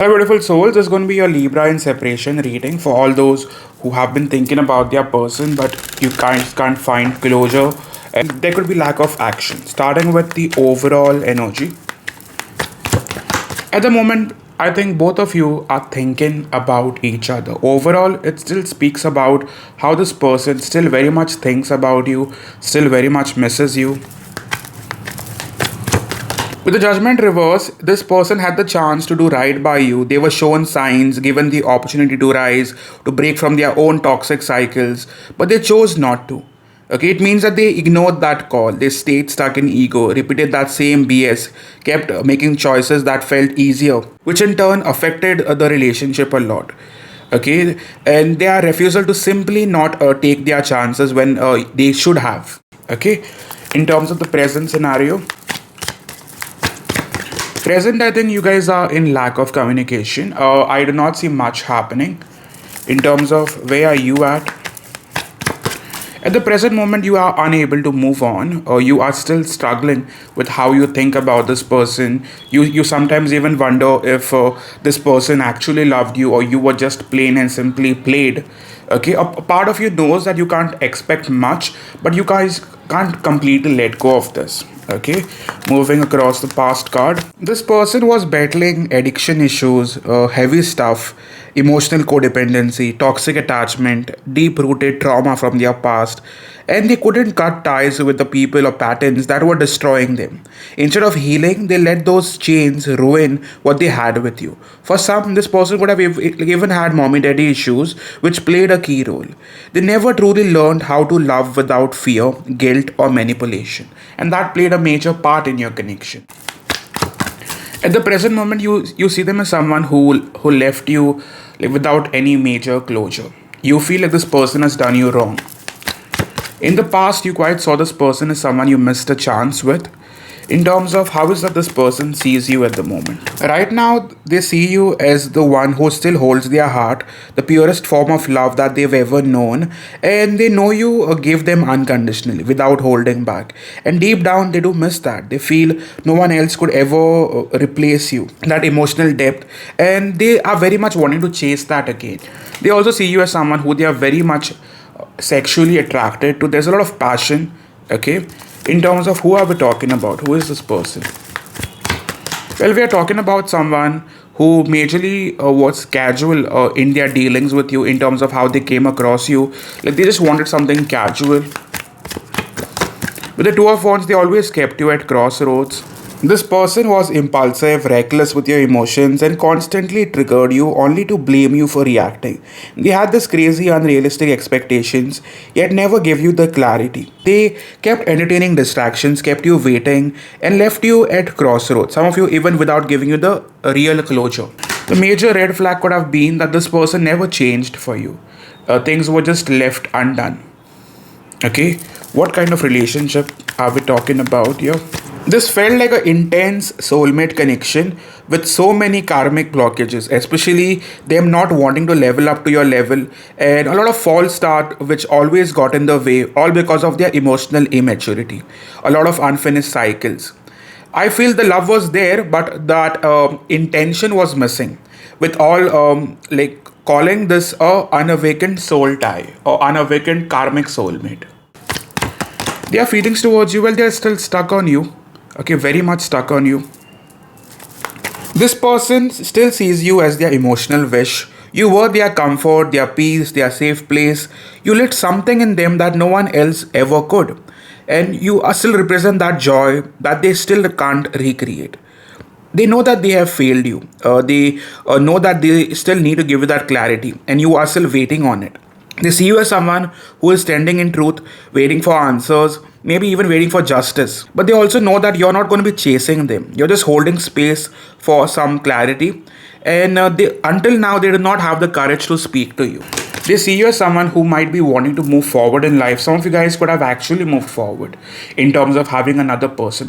Hello, beautiful souls. This is going to be your Libra in separation reading for all those who have been thinking about their person but you can't find closure, and there could be lack of action. Starting with the overall energy. At the moment, I think both of you are thinking about each other. Overall, it still speaks about how this person still very much thinks about you, still very much misses you. With the judgment reverse, this person had the chance to do right by you. They were shown signs, given the opportunity to rise, to break from their own toxic cycles, but they chose not to. Okay, it means that they ignored that call. They stayed stuck in ego, repeated that same BS, kept making choices that felt easier, which in turn affected the relationship a lot. Okay, and their refusal to simply not take their chances when they should have. Okay, in terms of the present scenario, present, I think you guys are in lack of communication. I do not see much happening in terms of where are you at. At the present moment, you are unable to move on, or you are still struggling with how you think about this person. You sometimes even wonder if this person actually loved you, or you were just plain and simply played. Okay, a part of you knows that you can't expect much, but you guys can't completely let go of this. Okay, moving across the past card. This person was battling addiction issues, heavy stuff, emotional codependency, toxic attachment, deep rooted trauma from their past, and they couldn't cut ties with the people or patterns that were destroying them. Instead of healing, they let those chains ruin what they had with you. For some, this person would have even had mommy daddy issues, which played a key role. They never truly learned how to love without fear, guilt, or manipulation, and that played a major part in your connection. At the present moment, you see them as someone who left you without any major closure. You feel like this person has done you wrong. In the past, you quite saw this person as someone you missed a chance with. In terms of how is that this person sees you at the moment. Right now, they see you as the one who still holds their heart, the purest form of love that they've ever known, and they know you give them unconditionally without holding back. And deep down, they do miss that. They feel no one else could ever replace you, that emotional depth, and they are very much wanting to chase that again. They also see you as someone who they are very much sexually attracted to. There's a lot of passion. Okay, in terms of who are we talking about, who is this person? Well, we are talking about someone who majorly was casual in their dealings with you, in terms of how they came across you. Like they just wanted something casual. With the Two of Wands, they always kept you at crossroads. This person was impulsive, reckless with your emotions, and constantly triggered you only to blame you for reacting. They had this crazy, unrealistic expectations, yet never gave you the clarity. They kept entertaining distractions, kept you waiting, and left you at crossroads. Some of you even without giving you the real closure. The major red flag could have been that this person never changed for you. Things were just left undone. Okay, what kind of relationship are we talking about here? This felt like an intense soulmate connection with so many karmic blockages, especially them not wanting to level up to your level, and a lot of false start which always got in the way, all because of their emotional immaturity. A lot of unfinished cycles. I feel the love was there, but that intention was missing. With all like calling this a unawakened soul tie or unawakened karmic soulmate. Their feelings towards you, well, they're still stuck on you. Okay, very much stuck on you. This person still sees you as their emotional wish. You were their comfort, their peace, their safe place. You lit something in them that no one else ever could. And you are still represent that joy that they still can't recreate. They know that they have failed you. They know that they still need to give you that clarity, and you are still waiting on it. They see you as someone who is standing in truth, waiting for answers, maybe even waiting for justice. But they also know that you're not going to be chasing them. You're just holding space for some clarity. And until now, they do not have the courage to speak to you. They see you as someone who might be wanting to move forward in life. Some of you guys could have actually moved forward in terms of having another person.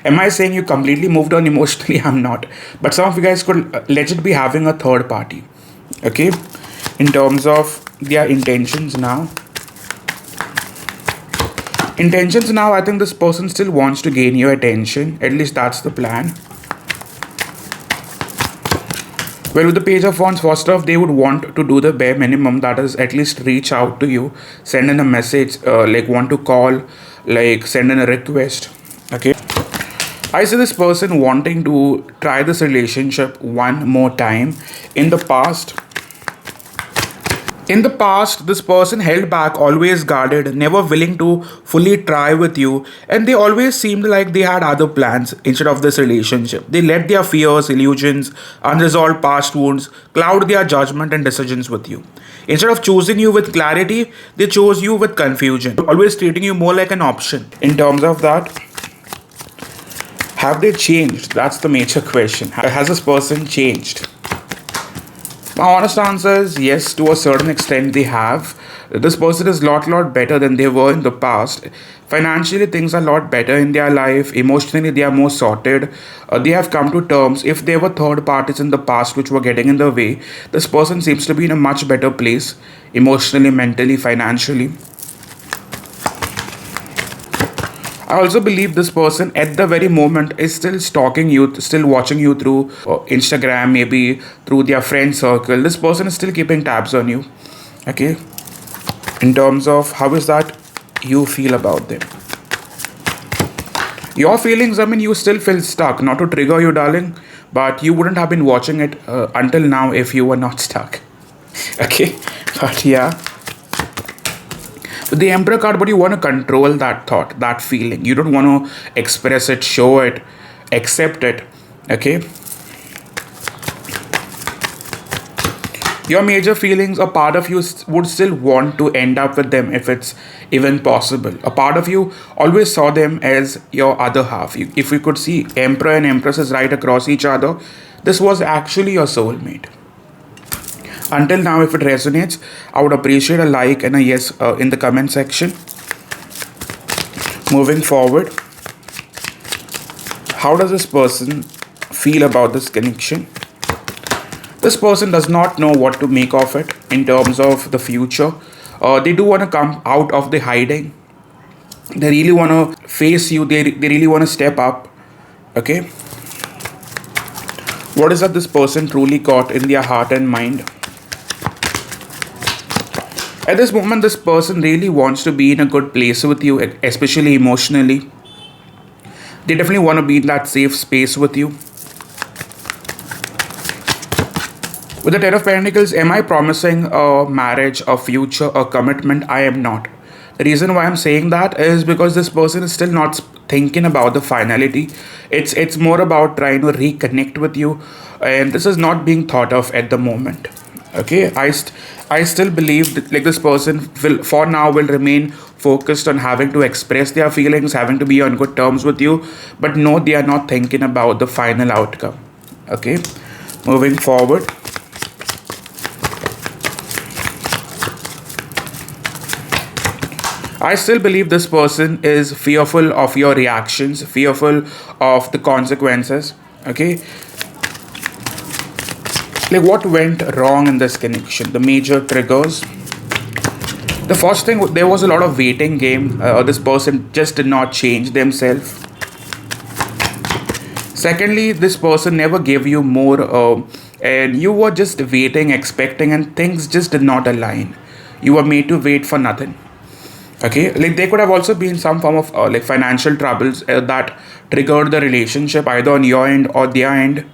Am I saying you completely moved on emotionally? I'm not. But some of you guys could legit be having a third party. Okay? In terms of their intentions now. Intentions now, I think this person still wants to gain your attention. At least that's the plan. Well, with the Page of Wands, first off, they would want to do the bare minimum, that is at least reach out to you, send in a message, like want to call, like send in a request. Okay. I see this person wanting to try this relationship one more time. In the past, this person held back, always guarded, never willing to fully try with you, and they always seemed like they had other plans instead of this relationship. They let their fears, illusions, unresolved past wounds cloud their judgment and decisions with you. Instead of choosing you with clarity, they chose you with confusion, always treating you more like an option. In terms of that, have they changed? That's the major question. Has this person changed? My honest answer is yes, to a certain extent they have. This person is lot better than they were in the past. Financially, things are a lot better in their life. Emotionally, they are more sorted. They have come to terms. If there were third parties in the past which were getting in the way, this person seems to be in a much better place emotionally, mentally, financially. I also believe this person at the very moment is still stalking you, still watching you through Instagram, maybe through their friend circle. This person is still keeping tabs on you. Okay. In terms of how is that you feel about them. Your feelings, I mean, you still feel stuck. Not to trigger you, darling, but you wouldn't have been watching it until now if you were not stuck. Okay. But yeah. With the Emperor card, but you want to control that thought, that feeling. You don't want to express it, show it, accept it. Okay. Your major feelings, a part of you would still want to end up with them if it's even possible. A part of you always saw them as your other half. If we could see Emperor and Empresses right across each other, this was actually your soulmate. Until now, if it resonates, I would appreciate a like and a yes in the comment section. Moving forward, how does this person feel about this connection? This person does not know what to make of it in terms of the future. They do want to come out of the hiding. They really want to face you. They really want to step up. Okay. What is that this person truly got in their heart and mind? At this moment, this person really wants to be in a good place with you, especially emotionally. They definitely want to be in that safe space with you. With the Ten of Pentacles, am I promising a marriage, a future, a commitment? I am not. The reason why I'm saying that is because this person is still not thinking about the finality. It's more about trying to reconnect with you, and this is not being thought of at the moment. Okay, I still believe that like this person will for now will remain focused on having to express their feelings, having to be on good terms with you, but no, they are not thinking about the final outcome. Okay, moving forward. I still believe this person is fearful of your reactions, fearful of the consequences. Okay. Like what went wrong in this connection? The major triggers. The first thing, there was a lot of waiting game. This person just did not change themselves. Secondly, this person never gave you more and you were just waiting, expecting, and things just did not align. You were made to wait for nothing. Okay, like there could have also been some form of like financial troubles that triggered the relationship either on your end or their end.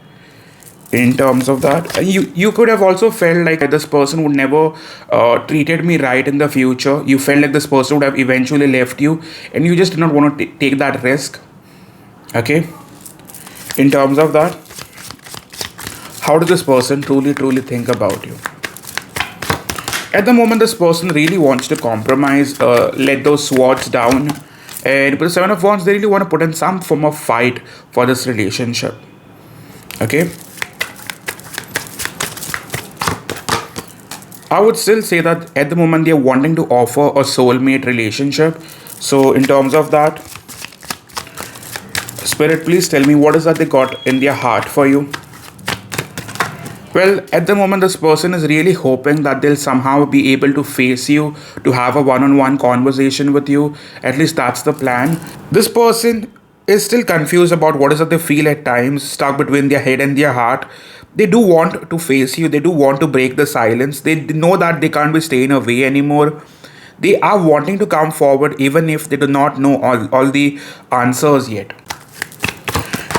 In terms of that, you could have also felt like this person would never treated me right in the future. You felt like this person would have eventually left you, and you just did not want to take that risk. Okay. In terms of that, how does this person truly think about you? At the moment, this person really wants to compromise, let those swords down, and with the Seven of Wands, they really want to put in some form of fight for this relationship. Okay. I would still say that at the moment they're wanting to offer a soulmate relationship. So in terms of that, Spirit, please tell me what is that they got in their heart for you. Well, at the moment this person is really hoping that they'll somehow be able to face you, to have a one-on-one conversation with you. At least that's the plan. This person is still confused about what is that they feel at times, stuck between their head and their heart. They do want to face you. They do want to break the silence. They know that they can't be staying away anymore. They are wanting to come forward even if they do not know all the answers yet.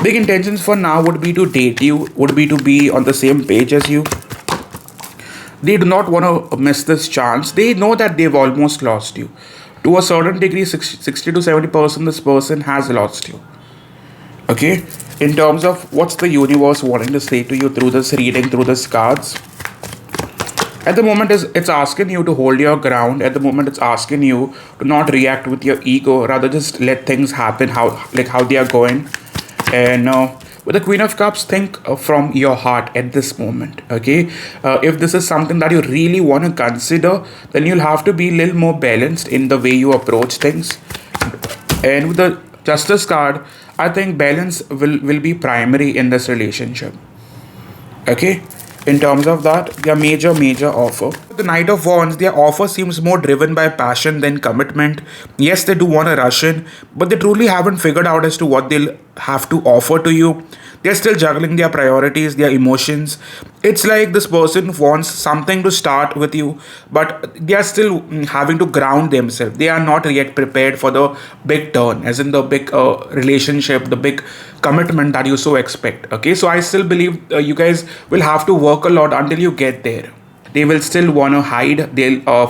Big intentions for now would be to date you, would be to be on the same page as you. They do not want to miss this chance. They know that they've almost lost you. To a certain degree, 60 to 70% this person has lost you. Okay? In terms of what's the universe wanting to say to you through this reading, through this cards. At the moment, it's asking you to hold your ground. At the moment, it's asking you to not react with your ego. Rather, just let things happen how they are going. And with the Queen of Cups, think from your heart at this moment. Okay, if this is something that you really want to consider, then you'll have to be a little more balanced in the way you approach things. And with the Justice card, I think balance will be primary in this relationship. Okay, in terms of that, their major offer. The Knight of Wands, their offer seems more driven by passion than commitment. Yes, they do want to rush in, but they truly haven't figured out as to what they'll have to offer to you. They're still juggling their priorities, their emotions. It's like this person wants something to start with you, but they are still having to ground themselves. They are not yet prepared for the big turn, as in the big relationship, the big commitment that you so expect. Okay, so I still believe you guys will have to work a lot until you get there. They will still want to hide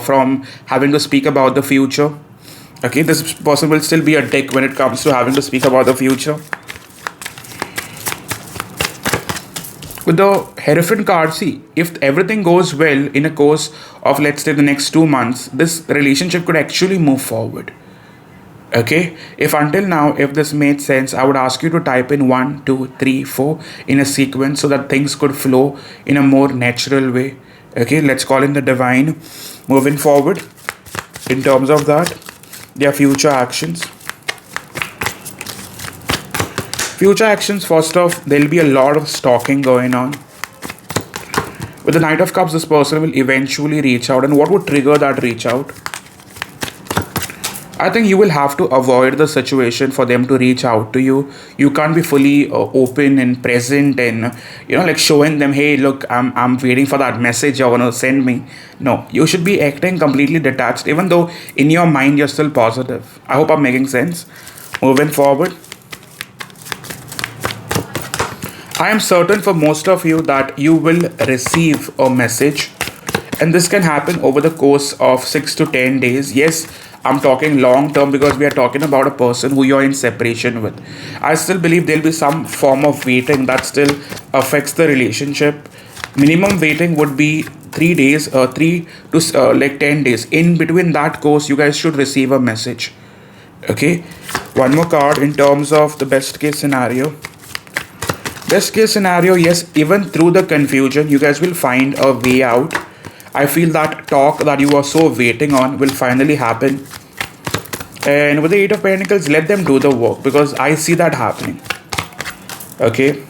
from having to speak about the future. Okay, this person will still be a dick when it comes to having to speak about the future. With the Hierophant card, see, if everything goes well in a course of, let's say, the next 2 months, this relationship could actually move forward. Okay, if until now, if this made sense, I would ask you to type in 1, 2, 3, 4 in a sequence so that things could flow in a more natural way. Okay, let's call in the divine. Moving forward, in terms of that, their future actions. Future actions, first off, there'll be a lot of stalking going on. With the Knight of Cups, this person will eventually reach out. And what would trigger that reach out? I think you will have to avoid the situation for them to reach out to you. You can't be fully open and present and, like showing them, hey, look, I'm waiting for that message you're going to send me. No, you should be acting completely detached, even though in your mind you're still positive. I hope I'm making sense. Moving forward. I am certain for most of you that you will receive a message, and this can happen over the course of 6 to 10 days. Yes, I'm talking long term because we are talking about a person who you're in separation with. I still believe there'll be some form of waiting that still affects the relationship. Minimum waiting would be 3 days, 3 to 10 days. In between that course, you guys should receive a message. Okay, one more card in terms of the best case scenario. Best case scenario, yes, even through the confusion, you guys will find a way out. I feel that talk that you are so waiting on will finally happen. And with the Eight of Pentacles, let them do the work because I see that happening. Okay.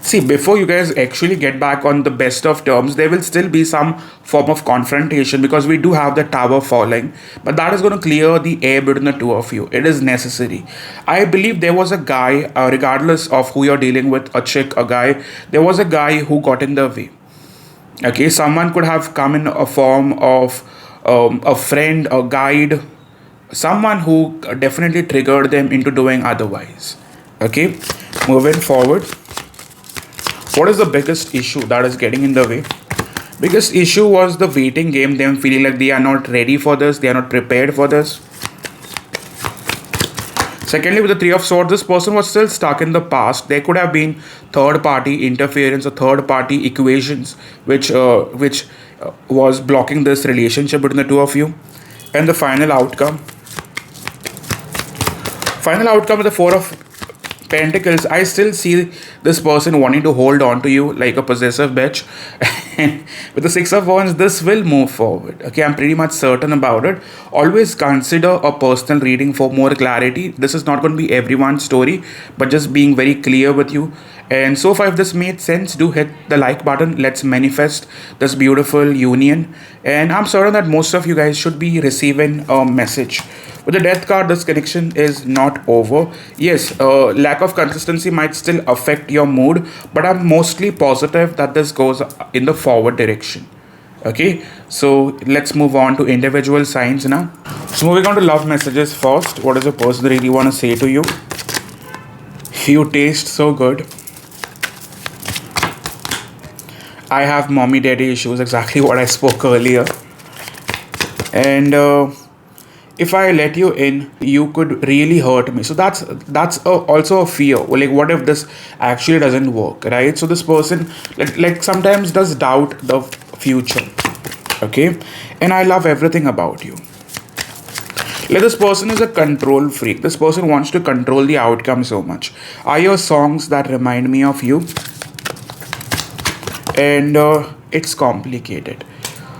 See, before you guys actually get back on the best of terms, there will still be some form of confrontation because we do have the tower falling. But that is going to clear the air between the two of you. It is necessary. I believe there was a guy, regardless of who you're dealing with, a chick, a guy, there was a guy who got in the way. Okay, someone could have come in a form of a friend, a guide, someone who definitely triggered them into doing otherwise. Okay, moving forward. What is the biggest issue that is getting in the way? Biggest issue was the waiting game, them feeling like they are not ready for this, they are not prepared for this. Secondly, with the Three of Swords, this person was still stuck in the past. There could have been third-party interference or third-party equations which was blocking this relationship between the two of you. And the final outcome. Final outcome with the Four of Pentacles, I still see this person wanting to hold on to you like a possessive bitch. And with the Six of Wands, this will move forward. Okay, I'm pretty much certain about it. Always consider a personal reading for more clarity. This is not going to be everyone's story, but just being very clear with you. And so far, if this made sense, do hit the like button. Let's manifest this beautiful union. And I'm certain that most of you guys should be receiving a message With the death card, this connection is not over. Yes, lack of consistency might still affect your mood, but I'm mostly positive that this goes in the forward direction. Okay, so let's move on to individual signs now. So moving on to love messages first. What does the person really want to say to you? You taste so good. I have mommy daddy issues, exactly what I spoke earlier. And if I let you in, you could really hurt me. So also a fear. Like, what if this actually doesn't work, right? So this person like sometimes does doubt the future. Okay, and I love everything about you. Like, this person is a control freak. This person wants to control the outcome so much. Are your songs that remind me of you? And it's complicated.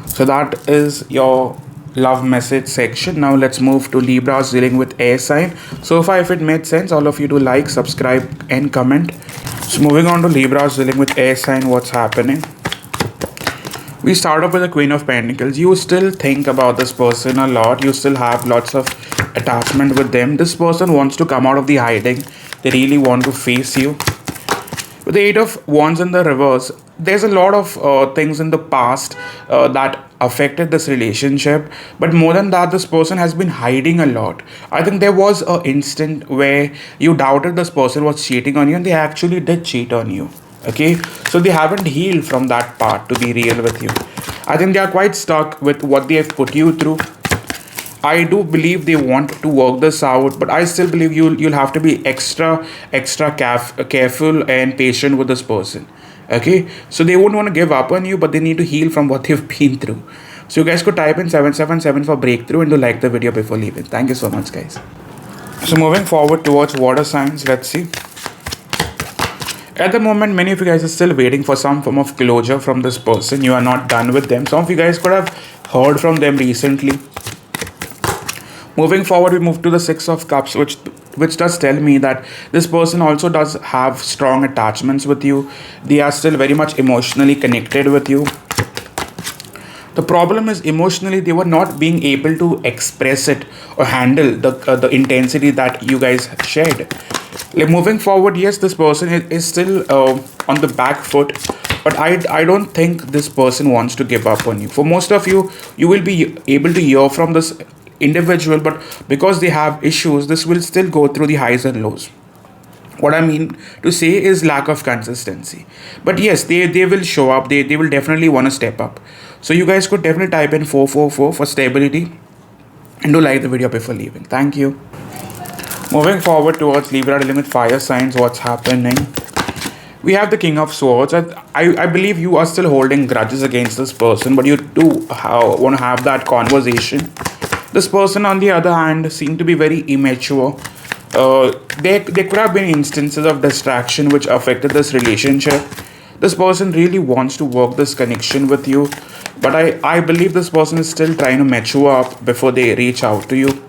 So that is your love message section. Now let's move to Libras dealing with air sign. So far, if it made sense, all of you do like, subscribe and comment. So moving on to Libras dealing with air sign, what's happening? We start off with the Queen of Pentacles. You still think about this person a lot. You still have lots of attachment with them. This person wants to come out of the hiding. They really want to face you. With the Eight of Wands in the reverse, there's a lot of things in the past that affected this relationship. But more than that, this person has been hiding a lot. I think there was an instant where you doubted this person was cheating on you, and they actually did cheat on you. Okay, so they haven't healed from that part, to be real with you. I think they are quite stuck with what they have put you through. I do believe they want to work this out, but I still believe you'll have to be extra careful and patient with this person. Okay, so they won't want to give up on you, but they need to heal from what they've been through. So you guys could type in 777 for breakthrough and to like the video before leaving. Thank you so much, guys. So moving forward towards water signs, let's see. At the moment, many of you guys are still waiting for some form of closure from this person. You are not done with them. Some of you guys could have heard from them recently. Moving forward, we move to the Six of Cups, which does tell me that this person also does have strong attachments with you. They are still very much emotionally connected with you. The problem is, emotionally, they were not being able to express it or handle the intensity that you guys shared. Like, moving forward, yes, this person is still on the back foot, but I don't think this person wants to give up on you. For most of you, you will be able to hear from this individual, but because they have issues, this will still go through the highs and lows. What I mean to say is lack of consistency. But yes, they will show up. They will definitely want to step up. So you guys could definitely type in 444 for stability and do like the video before leaving. Thank you. Moving forward towards Libra dealing with fire signs, what's happening? We have the King of Swords. I believe you are still holding grudges against this person, but you do want to have that conversation. This person, on the other hand, seemed to be very immature. There could have been instances of distraction which affected this relationship. This person really wants to work this connection with you, but I believe this person is still trying to mature up before they reach out to you.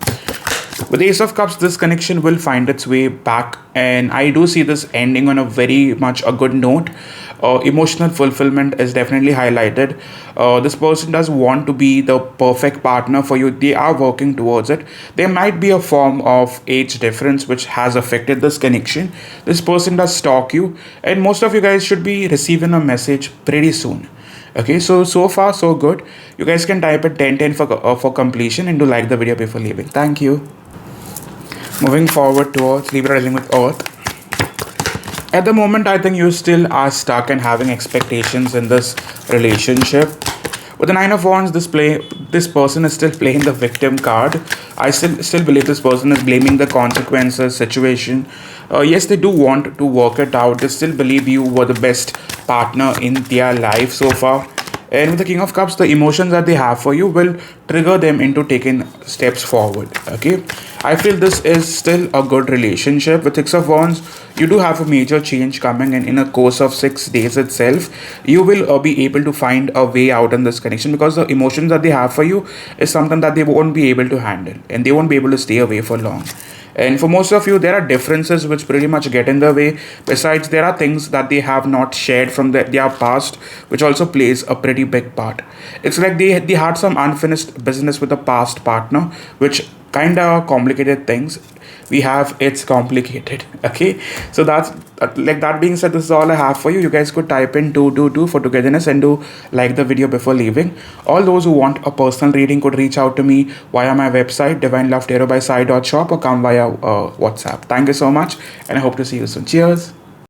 With the Ace of Cups, this connection will find its way back, and I do see this ending on a very much a good note. Emotional fulfillment is definitely highlighted. This person does want to be the perfect partner for you. They are working towards it. There might be a form of age difference which has affected this connection. This person does stalk you, and most of you guys should be receiving a message pretty soon. Okay, so far so good. You guys can type it 1010 for completion and do like the video before leaving. Thank you. Moving forward towards Libra dealing with Earth. At the moment, I think you still are stuck and having expectations in this relationship. With the Nine of Wands, this person is still playing the victim card. I still believe this person is blaming the consequences, situation. Yes, they do want to work it out. They still believe you were the best partner in their life so far. And with the King of Cups, the emotions that they have for you will trigger them into taking steps forward. Okay, I feel this is still a good relationship. With Six of Wands, you do have a major change coming in a course of 6 days itself. You will be able to find a way out in this connection, because the emotions that they have for you is something that they won't be able to handle, and they won't be able to stay away for long. And for most of you, there are differences which pretty much get in the way. Besides, there are things that they have not shared from their past, which also plays a pretty big part. It's like they had some unfinished business with a past partner, which kind of complicated things. We have it's complicated. Okay, so that's like that being said, this is all I have for you. You guys could type in 222 for togetherness and do like the video before leaving. All those who want a personal reading could reach out to me via my website divinelovetarot by shop or come via WhatsApp. Thank you so much, and I hope to see you soon. Cheers.